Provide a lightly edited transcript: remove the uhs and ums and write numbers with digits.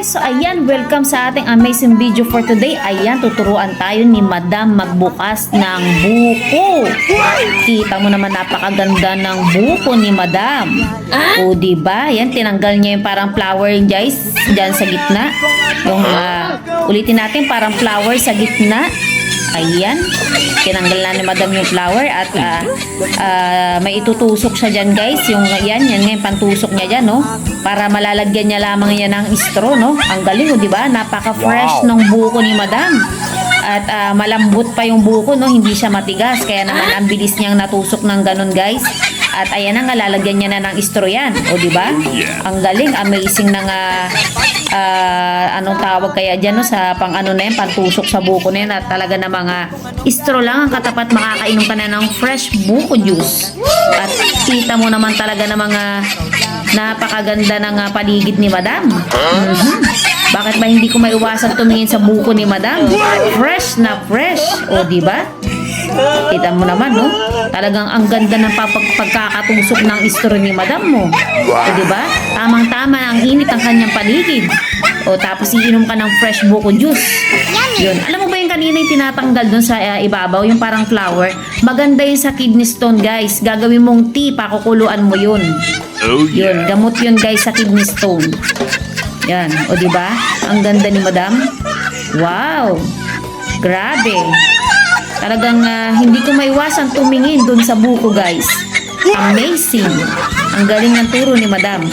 guys, so ayan, welcome sa ating amazing video for today. Ayan, tuturuan tayo ni Madam magbukas ng buko. Kita mo naman napakaganda ng buko ni Madam. O diba? Ayan, tinanggal niya yung parang flower guys, dyan sa gitna. Yung ulitin natin, parang flower sa gitna. Ayan, tinanggal na ni Madam yung flower at may itutusok siya dyan guys. Yung yan ngayon pantusok niya dyan, no? Para malalagyan niya lamang yan ng straw, no? Ang galing, di ba? Napaka-fresh ng buko ni Madam. At malambot pa yung buko, no? Hindi siya matigas. Kaya naman ang bilis niyang natusok ng ganun guys. At ayan na nga, lalagyan niya na ng straw yan. O di ba? Ang galing, amazing ng anong tawag kaya dyan, no? Sa pang ano na yan, pantusok sa buko na yan. At talaga na mga straw lang ang katapat, makakainom ka na ng fresh buko juice. At kita mo naman talaga na mga napakaganda ng paligid ni Madam. Bakit ba hindi ko maiwasan tumingin sa buko ni Madam? Fresh na fresh. O di ba? Kita mo naman, no? Talagang ang ganda ng pagkakatusok ng straw ni Madam mo. O di ba? Tamang-tama ang init ang kanyang paligid. O tapos iinom ka ng fresh buko juice. Yun. Alam mo ba yung kanina yung tinatanggal dun sa ibabaw, yung parang flower? Maganda yun sa kidney stone, guys. Gagawin mong tea, pakukuluan mo yun. Yun, gamot yun guys sa kidney stone. Yan, o di ba? Ang ganda ni Madam. Wow! Grabe. Talagang hindi ko maiwasan tumingin dun sa buko guys. Amazing. Ang galing ng turo ni Madam.